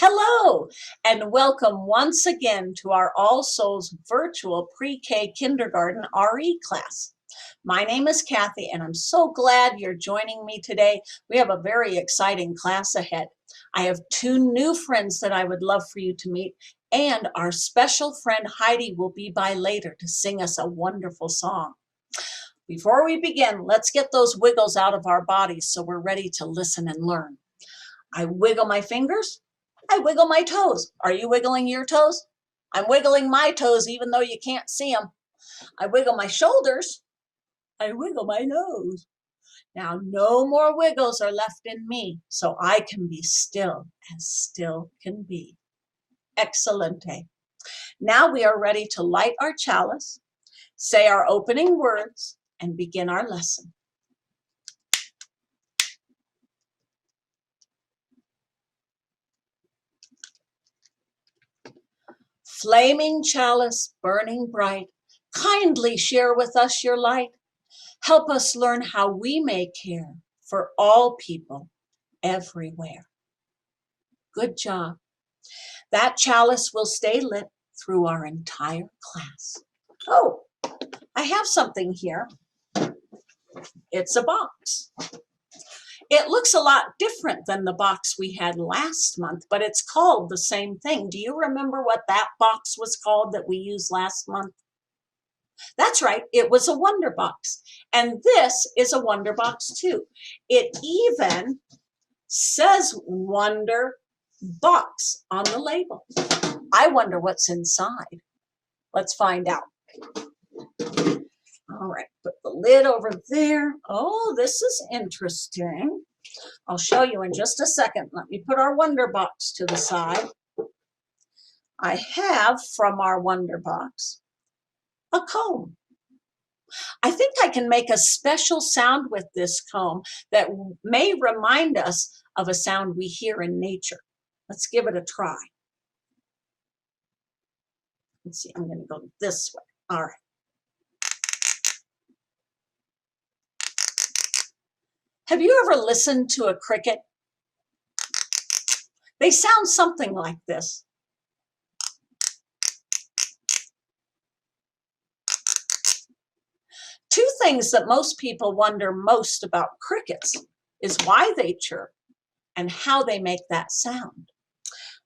Hello, and welcome once again to our All Souls virtual pre-K kindergarten RE class. My name is Cathy, and I'm so glad you're joining me today. We have a very exciting class ahead. I have two new friends that I would love for you to meet, and our special friend Heidi will be by later to sing us a wonderful song. Before we begin, let's get those wiggles out of our bodies so we're ready to listen and learn. I wiggle my fingers. I wiggle my toes. Are you wiggling your toes? I'm wiggling my toes even though you can't see them. I wiggle my shoulders. I wiggle my nose. Now no more wiggles are left in me, so I can be still as still can be. Excelente. Now we are ready to light our chalice, say our opening words, and begin our lesson. Flaming chalice, burning bright, kindly share with us your light. Help us learn how we may care for all people everywhere. Good job. That chalice will stay lit through our entire class. Oh, I have something here. It's a box. It looks a lot different than the box we had last month, but it's called the same thing. Do you remember what that box was called that we used last month? That's right, it was a Wonder Box. And this is a Wonder Box too. It even says Wonder Box on the label. I wonder what's inside. Let's find out. All right, put the lid over there. Oh, this is interesting. I'll show you in just a second. Let me put our Wonder Box to the side. I have from our Wonder Box a comb. I think I can make a special sound with this comb that may remind us of a sound we hear in nature. Let's give it a try. Let's see, I'm going to go this way. All right. Have you ever listened to a cricket? They sound something like this. Two things that most people wonder most about crickets is why they chirp and how they make that sound.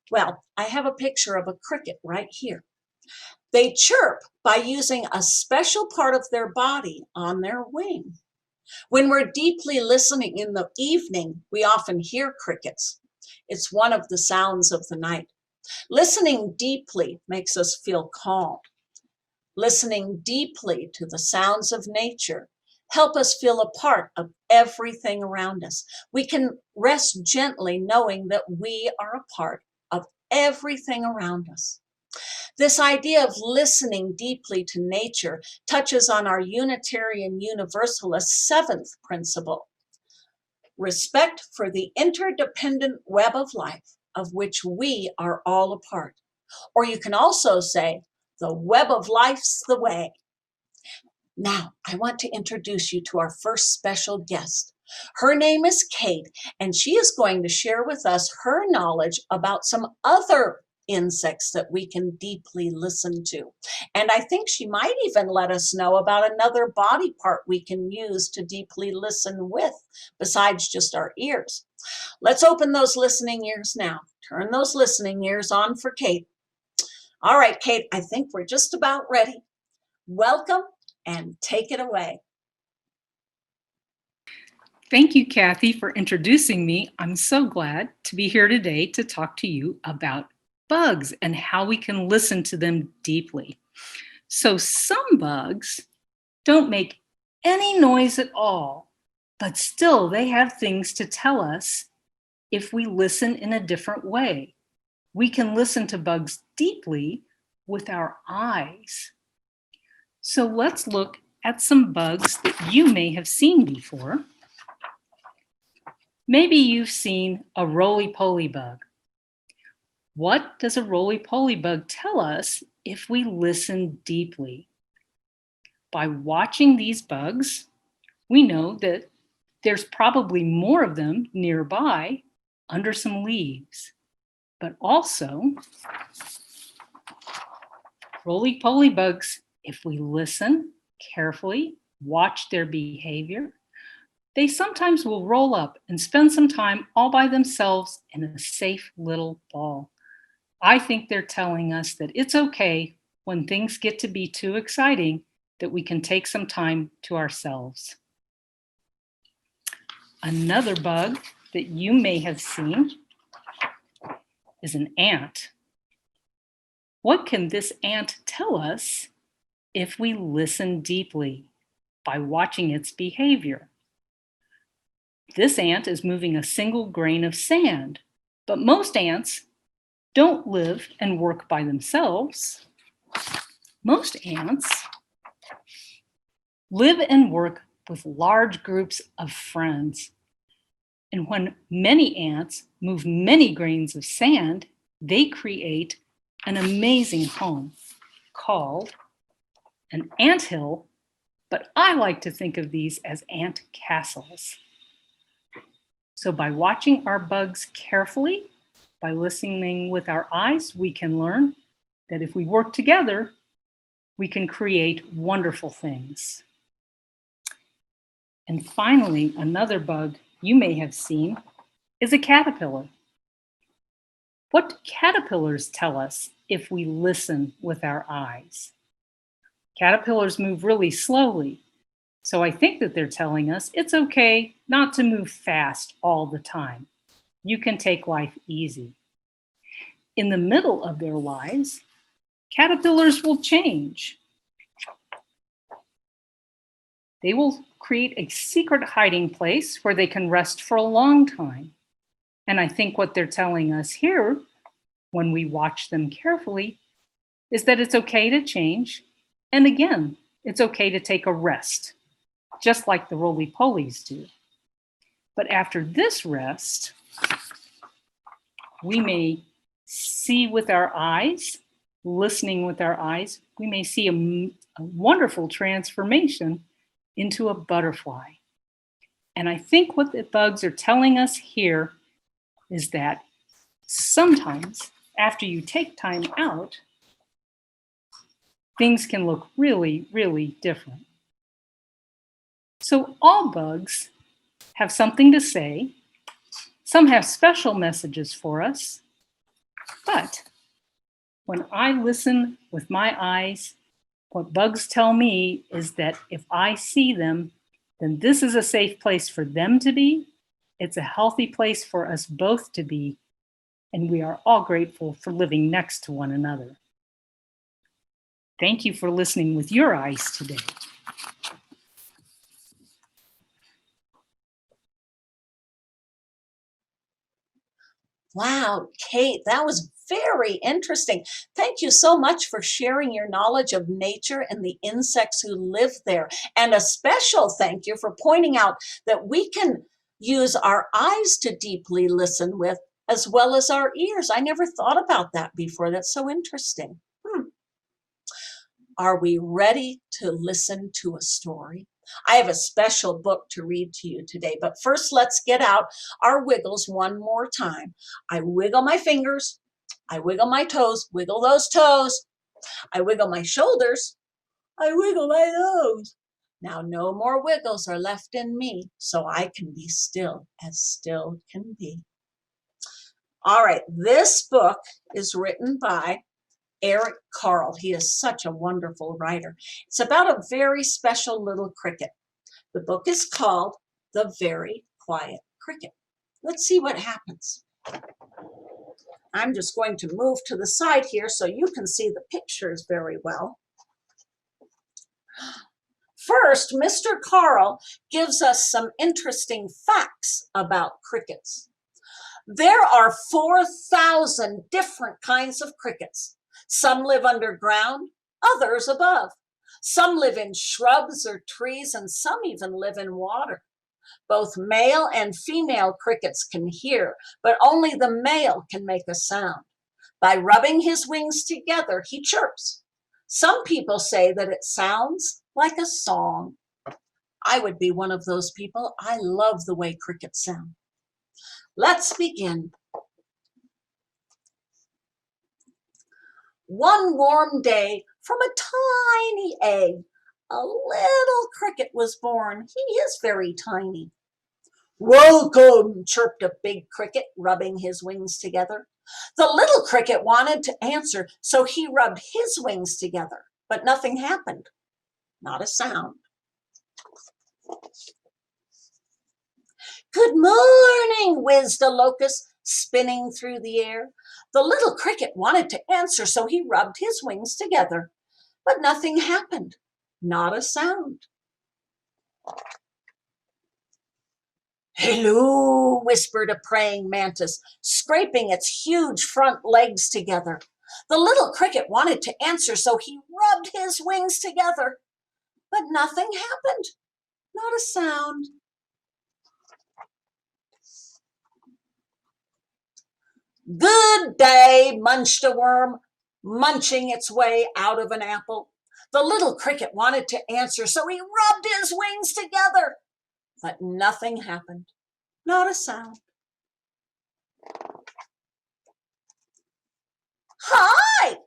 Well, I have a picture of a cricket right here. They chirp by using a special part of their body on their wing. When we're deeply listening in the evening, we often hear crickets. It's one of the sounds of the night. Listening deeply makes us feel calm. Listening deeply to the sounds of nature help us feel a part of everything around us. We can rest gently knowing that we are a part of everything around us. This idea of listening deeply to nature touches on our Unitarian Universalist seventh principle: respect for the interdependent web of life of which we are all a part. Or you can also say, the web of life's the way. Now, I want to introduce you to our first special guest. Her name is Kate, and she is going to share with us her knowledge about some other insects that we can deeply listen to. And I think she might even let us know about another body part we can use to deeply listen with, besides just our ears. Let's open those listening ears now. Turn those listening ears on for Kate. All right, Kate, I think we're just about ready. Welcome and take it away. Thank you, Cathy, for introducing me. I'm so glad to be here today to talk to you about bugs and how we can listen to them deeply. So some bugs don't make any noise at all, but still they have things to tell us if we listen in a different way. We can listen to bugs deeply with our eyes. So let's look at some bugs that you may have seen before. Maybe you've seen a roly-poly bug. What does a roly-poly bug tell us if we listen deeply? By watching these bugs, we know that there's probably more of them nearby under some leaves. But also, roly-poly bugs, if we listen carefully, watch their behavior, they sometimes will roll up and spend some time all by themselves in a safe little ball. I think they're telling us that it's okay when things get to be too exciting that we can take some time to ourselves. Another bug that you may have seen is an ant. What can this ant tell us if we listen deeply by watching its behavior? This ant is moving a single grain of sand, but most ants don't live and work by themselves. Most ants live and work with large groups of friends. And when many ants move many grains of sand, they create an amazing home called an anthill, but I like to think of these as ant castles. So by watching our bugs carefully, by listening with our eyes, we can learn that if we work together, we can create wonderful things. And finally, another bug you may have seen is a caterpillar. What do caterpillars tell us if we listen with our eyes? Caterpillars move really slowly, so I think that they're telling us it's okay not to move fast all the time. You can take life easy. In the middle of their lives, caterpillars will change. They will create a secret hiding place where they can rest for a long time. And I think what they're telling us here, when we watch them carefully, is that it's okay to change. And again, it's okay to take a rest, just like the roly-polies do. But after this rest, we may see with our eyes, listening with our eyes, we may see a wonderful transformation into a butterfly. And I think what the bugs are telling us here is that sometimes after you take time out, things can look really, really different. So all bugs have something to say. Some have special messages for us. But when I listen with my eyes, what bugs tell me is that if I see them, then this is a safe place for them to be. It's a healthy place for us both to be. And we are all grateful for living next to one another. Thank you for listening with your eyes today. Wow, Kate, that was very interesting. Thank you so much for sharing your knowledge of nature and the insects who live there. And a special thank you for pointing out that we can use our eyes to deeply listen with, as well as our ears. I never thought about that before. That's so interesting. Are we ready to listen to a story? I have a special book to read to you today, but first let's get out our wiggles one more time. I wiggle my fingers, I wiggle my toes, wiggle those toes. I wiggle my shoulders, I wiggle my nose. Now no more wiggles are left in me, so I can be still as still can be. All right, this book is written by Eric Carle. He is such a wonderful writer. It's about a very special little cricket. The book is called The Very Quiet Cricket. Let's see what happens. I'm just going to move to the side here so you can see the pictures very well. First, Mr. Carle gives us some interesting facts about crickets. There are 4,000 different kinds of crickets. Some live underground, others above. Some live in shrubs or trees, and some even live in water. Both male and female crickets can hear, but only the male can make a sound. By rubbing his wings together, he chirps. Some people say that it sounds like a song. I would be one of those people. I love the way crickets sound. Let's begin. One warm day, from a tiny egg, a little cricket was born. He is very tiny. Welcome, chirped a big cricket, rubbing his wings together. The little cricket wanted to answer, so he rubbed his wings together, but nothing happened. Not a sound. Good morning, whizzed a locust, spinning through the air. The little cricket wanted to answer, so he rubbed his wings together, but nothing happened. Not a sound. Hello, whispered a praying mantis, scraping its huge front legs together. The little cricket wanted to answer, so he rubbed his wings together, but nothing happened. Not a sound. Good day, munched a worm, munching its way out of an apple. The little cricket wanted to answer, so he rubbed his wings together, but nothing happened. Not a sound. Hi,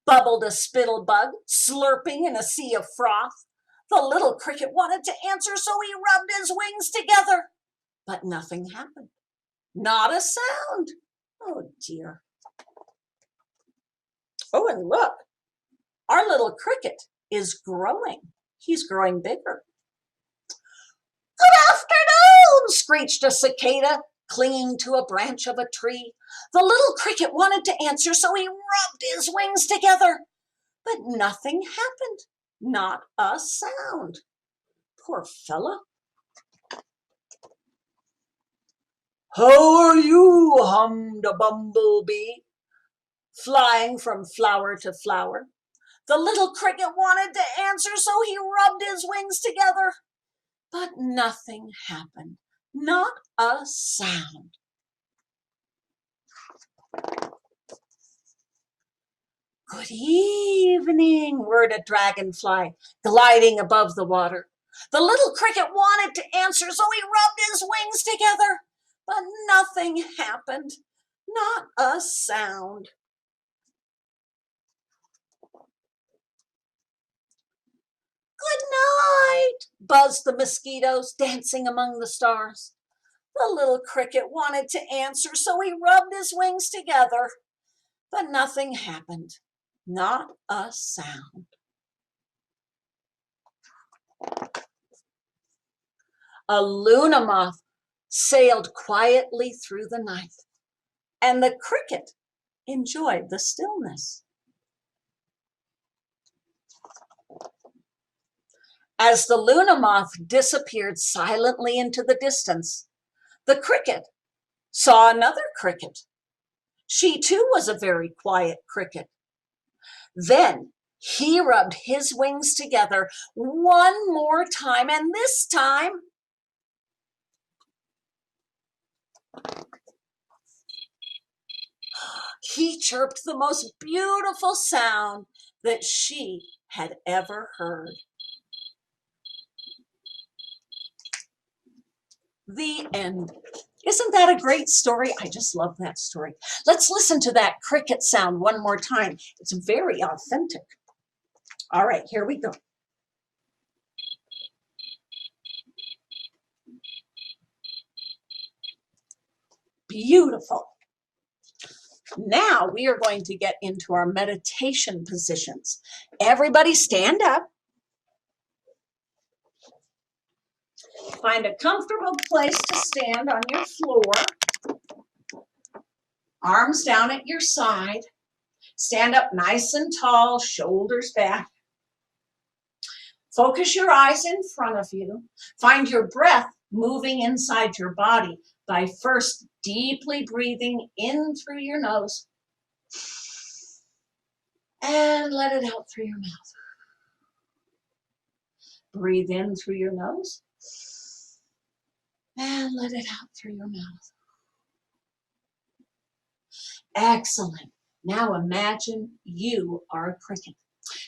bubbled a spittlebug, slurping in a sea of froth. The little cricket wanted to answer, so he rubbed his wings together, but nothing happened. Not a sound. Oh, dear. Oh, and look, our little cricket is growing. He's growing bigger. Good afternoon, screeched a cicada, clinging to a branch of a tree. The little cricket wanted to answer, so he rubbed his wings together, but nothing happened. Not a sound. Poor fella. How are you? Hummed a bumblebee, flying from flower to flower. The little cricket wanted to answer, so he rubbed his wings together, but nothing happened. Not a sound. Good evening, whirred a dragonfly, gliding above the water. The little cricket wanted to answer, so he rubbed his wings together, but nothing happened. Not a sound. Good night, buzzed the mosquitoes, dancing among the stars. The little cricket wanted to answer, so he rubbed his wings together, but nothing happened. Not a sound. A Luna moth sailed quietly through the night, and the cricket enjoyed the stillness. As the Luna moth disappeared silently into the distance, the cricket saw another cricket. She too was a very quiet cricket. Then he rubbed his wings together one more time, and this time he chirped the most beautiful sound that she had ever heard. The end. Isn't that a great story? I just love that story. Let's listen to that cricket sound one more time. It's very authentic. All right, here we go. Beautiful. Now we are going to get into our meditation positions. Everybody stand up. Find a comfortable place to stand on your floor. Arms down at your side. Stand up nice and tall, shoulders back. Focus your eyes in front of you. Find your breath moving inside your body by first deeply breathing in through your nose and let it out through your mouth. Breathe in through your nose and let it out through your mouth. Excellent. Now imagine you are a cricket.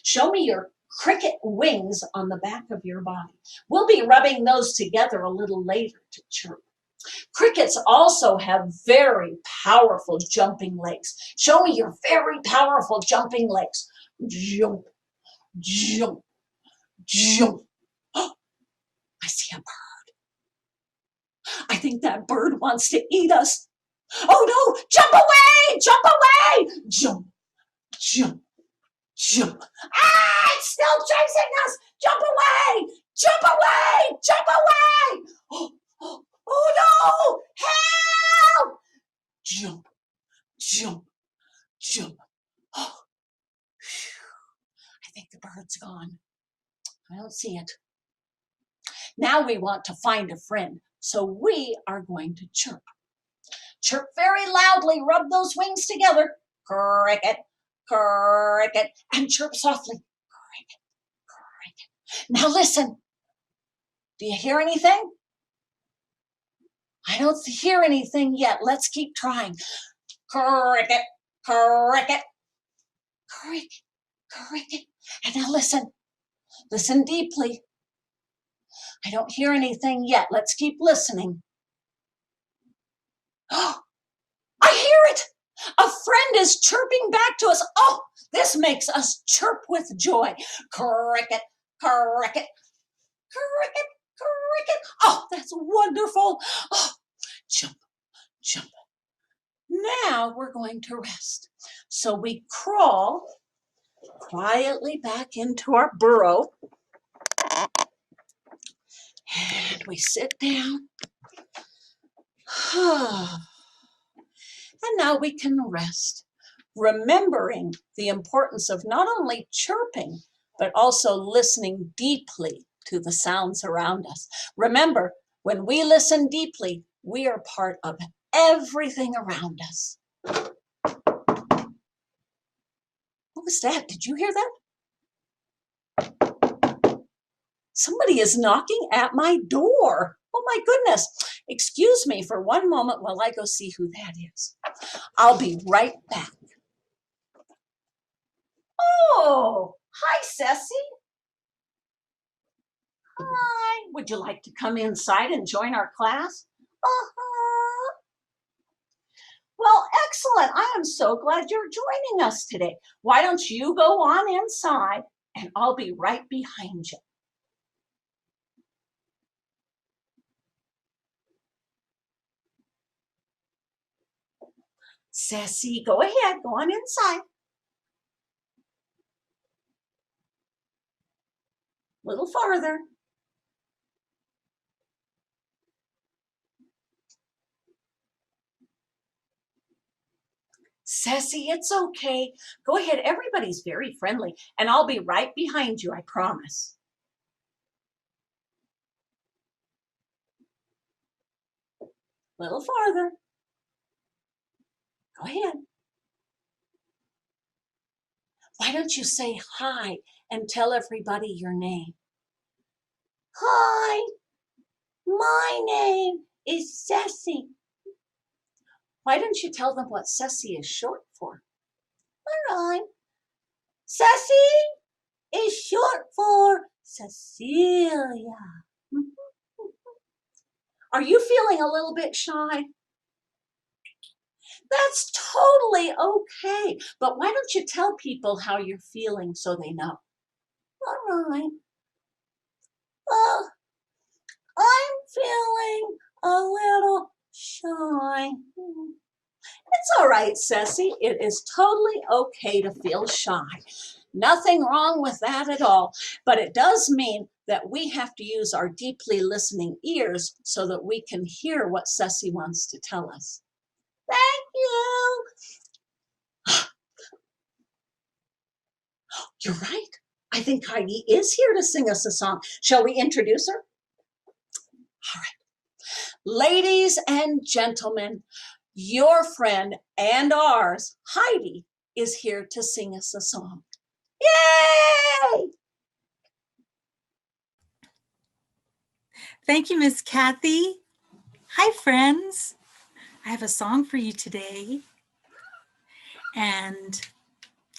Show me your cricket wings on the back of your body. We'll be rubbing those together a little later to chirp. Crickets also have very powerful jumping legs. Show me your very powerful jumping legs. Jump, jump, jump. Oh, I see a bird. I think that bird wants to eat us. Oh no, jump away, jump away. Jump, jump, jump. Ah, it's still chasing us. Jump away, jump away, jump away. Oh, oh, oh no, help. Jump, jump, jump. Oh, I think the bird's gone. I don't see it. Now we want to find a friend, so we are going to chirp. Chirp very loudly, rub those wings together. Cricket, cricket, and chirp softly. Cricket, cricket. Now listen. Do you hear anything? I don't hear anything yet. Let's keep trying. Cricket, cricket, cricket, cricket. And now listen. Listen deeply. I don't hear anything yet. Let's keep listening. Oh, I hear it. A friend is chirping back to us. Oh, this makes us chirp with joy. Cricket, cricket, cricket, cricket. Oh, that's wonderful. Oh, jump, jump. Now we're going to rest. So we crawl quietly back into our burrow. And we sit down. And now we can rest, remembering the importance of not only chirping, but also listening deeply to the sounds around us. Remember, when we listen deeply, we are part of everything around us. What was that? Did you hear that? Somebody is knocking at my door. Oh my goodness. Excuse me for one moment while I go see who that is. I'll be right back. Oh, hi, Ceci. Hi. Would you like to come inside and join our class? Uh-huh. Well, excellent. I am so glad you're joining us today. Why don't you go on inside and I'll be right behind you. Ceci, go ahead. Go on inside. A little farther. Ceci, it's okay. Go ahead. Everybody's very friendly, and I'll be right behind you, I promise. A little farther. Go ahead. Why don't you say hi and tell everybody your name? Hi, my name is Ceci. Why don't you tell them what Ceci is short for? All right. Ceci is short for Cecilia. Are you feeling a little bit shy? That's totally okay. But why don't you tell people how you're feeling so they know? All right. I'm feeling a little shy. It's all right, Ceci. It is totally okay to feel shy. Nothing wrong with that at all. But it does mean that we have to use our deeply listening ears so that we can hear what Ceci wants to tell us. Thank you. You're right. I think Heidi is here to sing us a song. Shall we introduce her? All right. Ladies and gentlemen, your friend and ours, Heidi, is here to sing us a song. Yay! Thank you, Miss Cathy. Hi, friends. I have a song for you today, and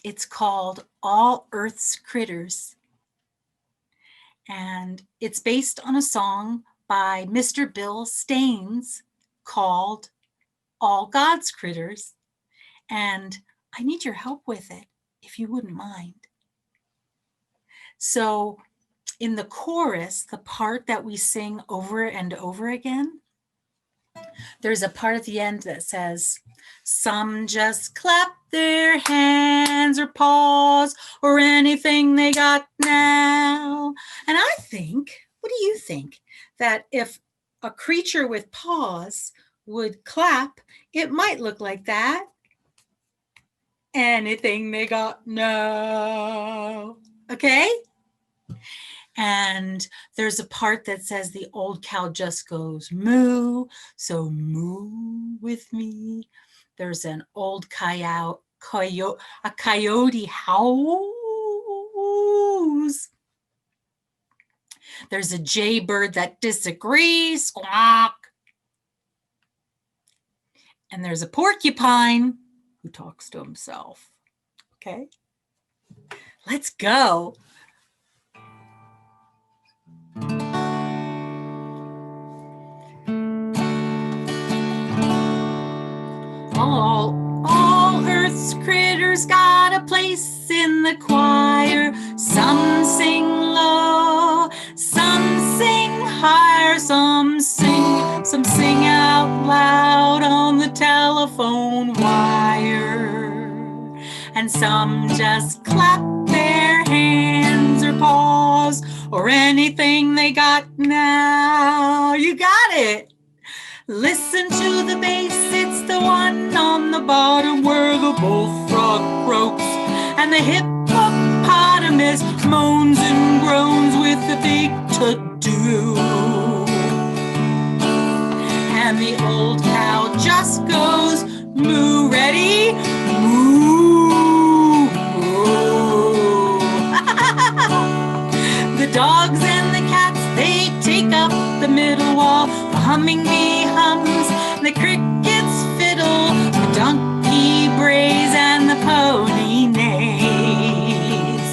it's called All Earth's Critters. And it's based on a song by Mr. Bill Staines, called All God's Critters, and I need your help with it, if you wouldn't mind. So in the chorus, the part that we sing over and over again, there's a part at the end that says, some just clap their hands or paws or anything they got now. And I think, what do you think? That if a creature with paws would clap, it might look like that. Anything they got now. Okay? And there's a part that says the old cow just goes moo, so moo with me. There's an old coyote howls. There's a jaybird that disagrees, squawk. And there's a porcupine who talks to himself. Okay, let's go. All Earth's critters got a place in the choir. Some sing low, some sing higher, some sing out loud on the telephone wire. And some just clap their hands or paws or anything they got now. You got it. Listen to the bass, it's the one on the bottom where the bullfrog croaks and the hippopotamus moans and groans with a big to-do. And the old cow just goes moo, ready? Moo, moo. The dogs and the cats, they take up the middle wall. The hummingbee hums, the crickets fiddle, the donkey brays and the pony neighs.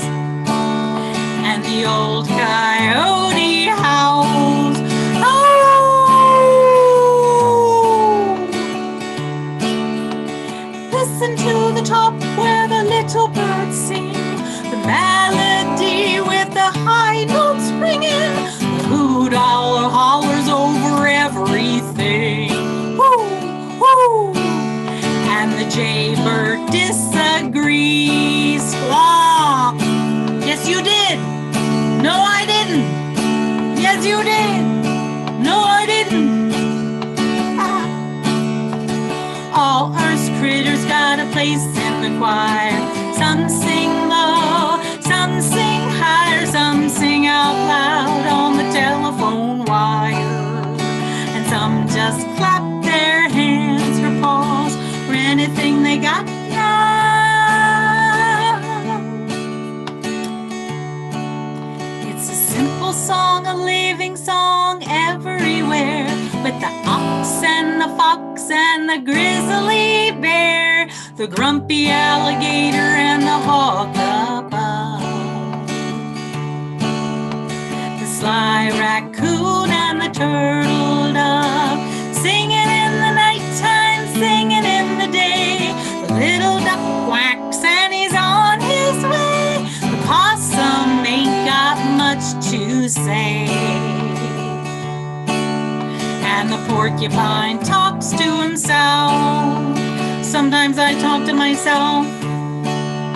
And the old coyote howls, oh! Listen to the top where the little birds sing, the melody with the high notes ringing, the hoot owl hollers over everything. Woo, woo. And the jaybird disagrees. Squawk. Yes, you did. No, I didn't. Yes, you did. No, I didn't. Ah. All Earth's critters got a place in the choir. Some sing low, some sing higher, some sing out loud on the telephone wire. And some just clap their hands or paws or anything they got now. It's a simple song, a living song everywhere, with the ox and the fox and the grizzly bear, the grumpy alligator and the hawk above, the sly raccoon and the turtle dove, singing in the nighttime, singing in the day. The little duck quacks and he's on his way. The possum ain't got much to say. And the porcupine talks to himself. Sometimes I talk to myself.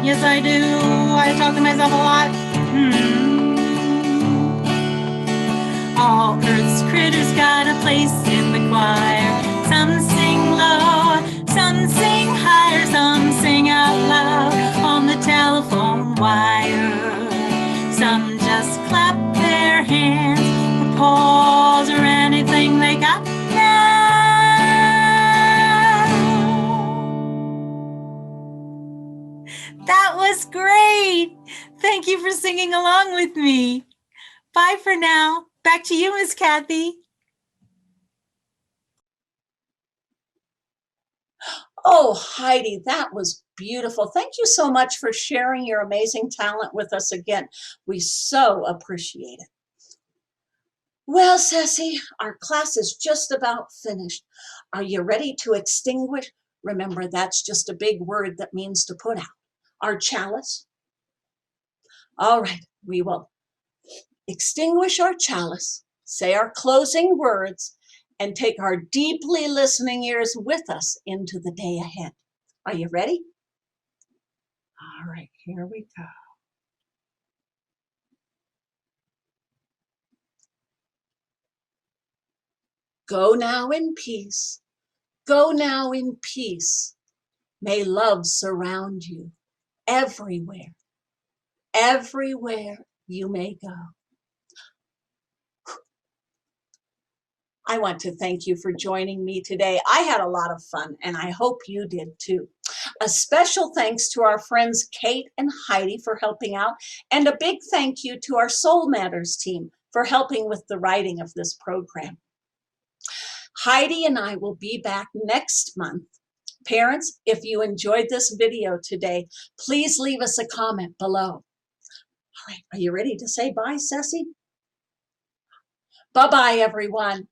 Yes, I do. I talk to myself a lot. All Earth's critters got a place in the choir. Some sing low, some sing higher, some sing out loud on the telephone wire. Some just clap their hands or paws or anything they got now. That was great. Thank you for singing along with me. Bye for now. Back to you, Miss Cathy. Oh, Heidi, that was beautiful. Thank you so much for sharing your amazing talent with us again. We so appreciate it. Well, Ceci, our class is just about finished. Are you ready to extinguish? Remember, that's just a big word that means to put out. Our chalice? All right, we will extinguish our chalice, say our closing words, and take our deeply listening ears with us into the day ahead. Are you ready? All right, here we go. Go now in peace. Go now in peace. May love surround you everywhere, everywhere you may go. I want to thank you for joining me today. I had a lot of fun, and I hope you did too. A special thanks to our friends Kate and Heidi for helping out, and a big thank you to our Soul Matters team for helping with the writing of this program. Heidi and I will be back next month. Parents, if you enjoyed this video today, please leave us a comment below. All right, are you ready to say bye, Ceci? Bye-bye, everyone.